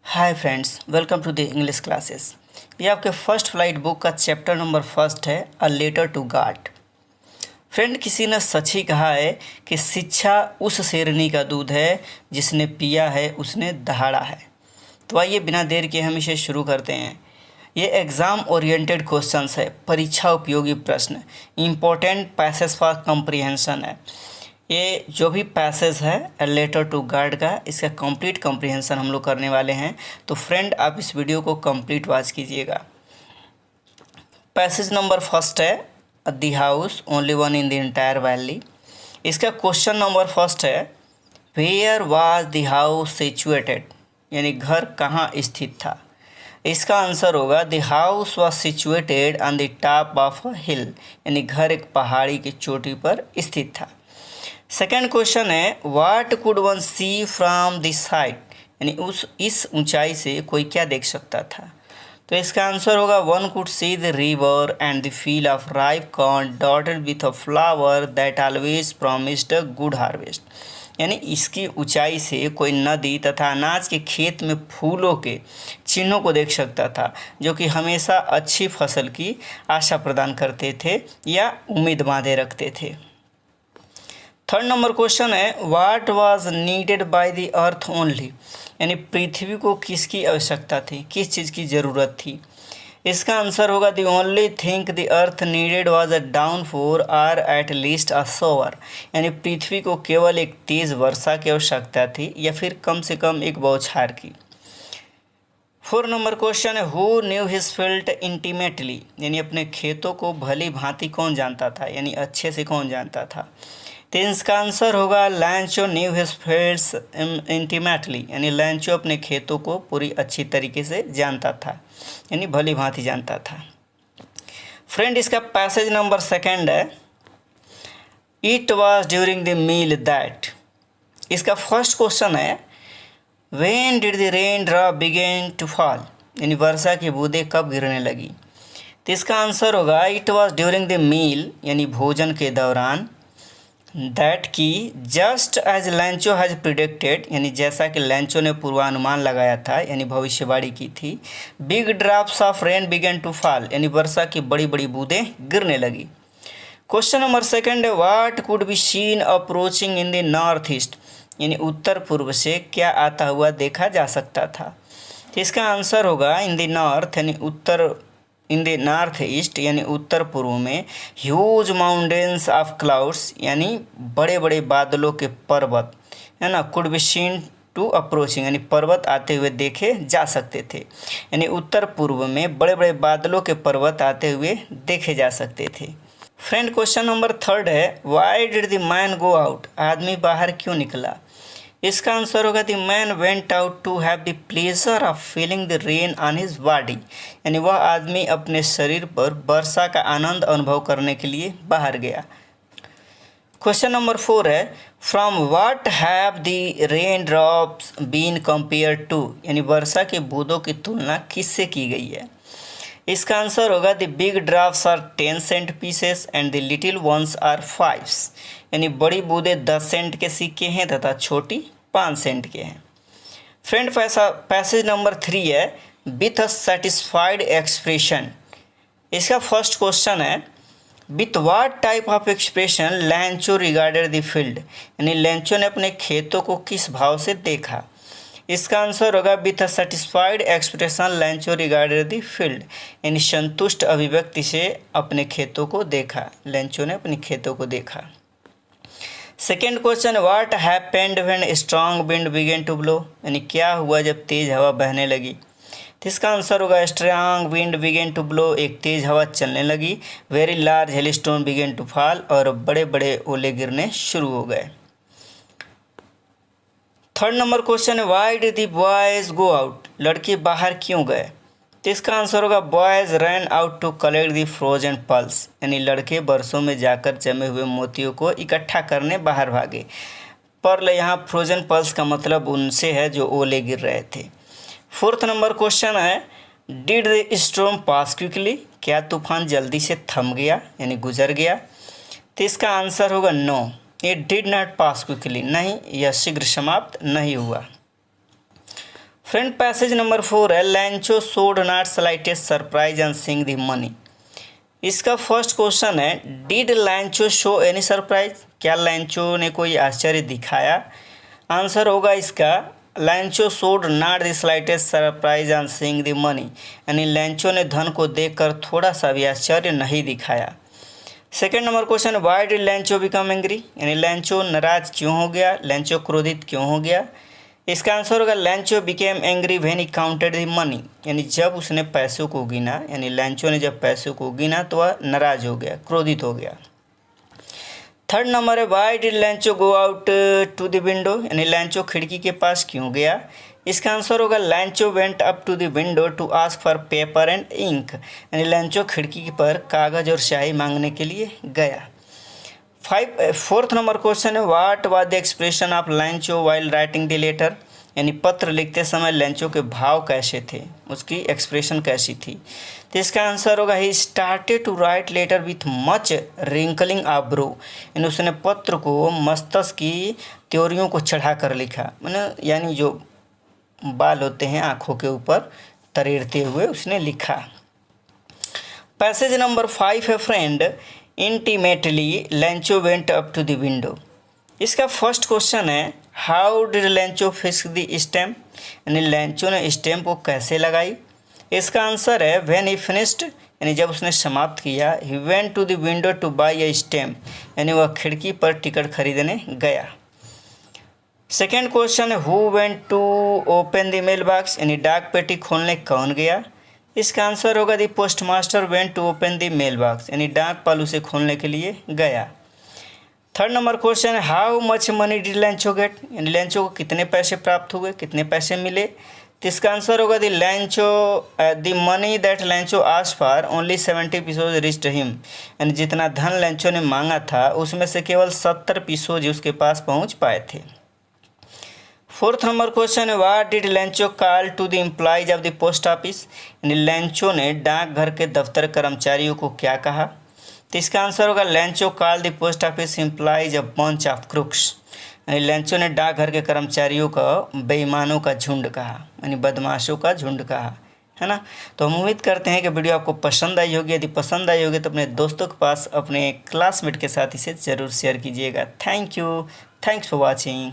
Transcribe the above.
Hi friends, welcome to the English classes. ये आपके first flight book का chapter number first है, a letter to God. Friend, किसी ने सच ही कहा है कि शिक्षा उस शेरनी का दूध है जिसने पिया है उसने दहाड़ा है। तो आइए बिना देर के हम इसे शुरू करते हैं। ये एग्ज़ाम ओरिएंटेड क्वेश्चंस है, परीक्षा उपयोगी प्रश्न, इम्पोर्टेंट पैसेज फॉर कंप्रीहेंशन है। ये जो भी पैसेज है ए लेटर टू गॉड का, इसका कंप्लीट कॉम्प्रिहेंशन हम लोग करने वाले हैं। तो फ्रेंड, आप इस वीडियो को कंप्लीट वॉच कीजिएगा। पैसेज नंबर फर्स्ट है the house only one in the entire valley. इसका क्वेश्चन नंबर फर्स्ट है where was the house situated, यानी घर कहाँ स्थित था। इसका आंसर होगा the house was situated on the top of a hill, यानी घर एक पहाड़ी की चोटी पर स्थित था। सेकेंड क्वेश्चन है what could one see from this height, यानी इस ऊंचाई से कोई क्या देख सकता था। तो इसका आंसर होगा one could see the river and the field of ripe corn dotted with a flower that always promised a good harvest, यानी इसकी ऊंचाई से कोई नदी तथा अनाज के खेत में फूलों के चिन्हों को देख सकता था जो कि हमेशा अच्छी फसल की आशा प्रदान करते थे या उम्मीद बांधे रखते थे। थर्ड नंबर क्वेश्चन है what was needed by the earth only, यानी पृथ्वी को किसकी आवश्यकता थी, किस चीज़ की ज़रूरत थी। इसका आंसर होगा the only thing the earth needed was a downpour और एट लीस्ट अ शॉवर, यानी पृथ्वी को केवल एक तेज़ वर्षा की आवश्यकता थी या फिर कम से कम एक बौछार की। फोर नंबर क्वेश्चन है who knew his field intimately, यानी अपने खेतों को भली भांति कौन जानता था, यानी अच्छे से कौन जानता था। तो इसका आंसर होगा लैंचो न्यू हिज फील्ड्स इंटीमेटली, यानी लैंचो अपने खेतों को पूरी अच्छी तरीके से जानता था, यानी भली भांति जानता था। फ्रेंड, इसका पैसेज नंबर सेकंड है it was during the meal that. इसका फर्स्ट क्वेश्चन है when did the rain drop begin to fall, यानी वर्षा की बूंदें कब गिरने लगी। तो इसका आंसर होगा it was during the meal, यानी भोजन के दौरान। दैट की just as Lencho has predicted, यानी जैसा कि लैंचो ने पूर्वानुमान लगाया था, यानी भविष्यवाणी की थी। Big drops of rain began to fall, यानी वर्षा की बड़ी बड़ी बूंदें गिरने लगी। क्वेश्चन नंबर सेकंड है what could be seen approaching in the north east, यानी उत्तर पूर्व से क्या आता हुआ देखा जा सकता था। तो इसका आंसर होगा इन द नॉर्थ, यानी इन द नॉर्थ ईस्ट, यानी उत्तर पूर्व में ह्यूज माउंटेन्स ऑफ क्लाउड्स, यानी बड़े बड़े बादलों के पर्वत है ना, could be seen to approaching, यानी पर्वत आते हुए देखे जा सकते थे, यानी उत्तर पूर्व में बड़े बड़े बादलों के पर्वत आते हुए देखे जा सकते थे। फ्रेंड, क्वेश्चन नंबर थर्ड है why did the man go out, आदमी बाहर क्यों निकला। इसका आंसर होगा the man went out to have the pleasure of feeling the rain on his body, यानी वह आदमी अपने शरीर पर वर्षा का आनंद अनुभव करने के लिए बाहर गया। क्वेश्चन नंबर फोर है from what have the rain drops been compare to, यानी वर्षा के बूंदों की तुलना किससे की गई है। इसका आंसर होगा the big drops are 10 cent pieces and the little ones are 5, यानी बड़ी बूंदें 10 सेंट के सिक्के हैं तथा छोटी 5 सेंट के हैं। फ्रेंड, पैसेज नंबर 3 है विथ अ सेटिस्फाइड एक्सप्रेशन। इसका फर्स्ट क्वेश्चन है with what type of expression लैंचो regarded the field, यानी लैंचो ने अपने खेतों को किस भाव से देखा। इसका आंसर होगा with a satisfied expression लैंचो regarded the field, यानी संतुष्ट अभिव्यक्ति से अपने खेतों को देखा, लैंचो ने अपने खेतों को देखा। Second question what happened when strong wind began to blow, यानी क्या हुआ जब तेज हवा बहने लगी। तो इसका आंसर होगा strong wind began to blow, एक तेज हवा चलने लगी। Very large hailstone began to fall, और बड़े बड़े ओले गिरने शुरू हो गए। थर्ड नंबर क्वेश्चन है why did the boys go out, लड़के बाहर क्यों गए। तो इसका आंसर होगा boys run out to collect the frozen pearls, यानी लड़के बरसों में जाकर जमे हुए मोतियों को इकट्ठा करने बाहर भागे। पर यहाँ फ्रोजन पल्स का मतलब उनसे है जो ओले गिर रहे थे। फोर्थ नंबर क्वेश्चन है did the storm pass quickly, क्या तूफान जल्दी से थम गया यानी गुजर गया। तो इसका आंसर होगा no, it did not pass quickly, नहीं यह शीघ्र समाप्त नहीं हुआ। फ्रेंड पैसेज नंबर 4 है लैंचो showed not slightest surprise and seeing the money. इसका फर्स्ट क्वेश्चन है डिड लैंचो शो एनी सरप्राइज, क्या लैंचो ने कोई आश्चर्य दिखाया। आंसर होगा इसका लैंचो showed not the slightest surprise and seeing the money, यानी लैंचो ने धन को देखकर थोड़ा सा भी आश्चर्य नहीं दिखाया। Second number question why did लैंचो become angry, यानी लैंचो नाराज क्यों हो गया, लैंचो क्रोधित क्यों हो गया। इसका आंसर होगा लैंचो became angry when he counted the money, यानी जब उसने पैसों को गिना, यानी लैंचो ने जब पैसों को गिना तो वह नाराज हो गया, क्रोधित हो गया। थर्ड नंबर है why did Lencho go out to the window, यानी लैंचो खिड़की के पास क्यों गया। इसका आंसर होगा Lencho went up to the window to ask for paper and ink, यानी लैंचो खिड़की पर कागज और स्याही मांगने के लिए गया। फोर्थ नंबर क्वेश्चन है what was the expression of Lencho while writing the letter, यानी पत्र लिखते समय लैंचो के भाव कैसे थे, उसकी एक्सप्रेशन कैसी थी। तो इसका आंसर होगा he started to write letter with much wrinkling of brow, यानी उसने पत्र को मस्तिष्क की त्योरियों को चढ़ा कर लिखा, यानी जो बाल होते हैं आँखों के ऊपर तरेरते हुए उसने लिखा। पैसेज नंबर 5 है friend intimately Lencho went up to the window. इसका फर्स्ट क्वेश्चन है how did Lencho fix the stamp, यानी लैंचो ने स्टैम्प को कैसे लगाई। इसका आंसर है व्हेन ही फिनिश्ड, यानी जब उसने समाप्त किया। He went to the window to buy a stamp, यानी वह खिड़की पर टिकट खरीदने गया। सेकेंड क्वेश्चन है who went to open the mail box, यानी डाक पेटी खोलने कौन गया। इसका आंसर होगा the post master went to open the mail box, यानी डाक पाल उसे खोलने के लिए गया। थर्ड नंबर क्वेश्चन है how much money did Lencho get, यानी लैंचो को कितने पैसे प्राप्त हुए, कितने पैसे मिले। तो इसका आंसर होगा the money that Lencho asked for only 70 pesos reached him, यानी जितना धन लैंचो ने मांगा था उसमें से केवल 70 पीसोज उसके पास पहुंच पाए थे। फोर्थ नंबर क्वेश्चन है what did Lencho call to the employees of the post office, यानी लैंचो ने डाकघर के दफ्तर कर्मचारियों को क्या कहा। तो इसका आंसर होगा Lencho call the post office employees a bunch of crooks, यानी लैंचो ने डाकघर के कर्मचारियों का बेईमानों का झुंड कहा, यानी बदमाशों का झुंड कहा, है ना। तो हम उम्मीद करते हैं कि वीडियो आपको पसंद आई होगी। यदि पसंद आई होगी तो अपने दोस्तों के पास, अपने क्लासमेट के साथ इसे ज़रूर शेयर कीजिएगा। Thank you, thanks for watching.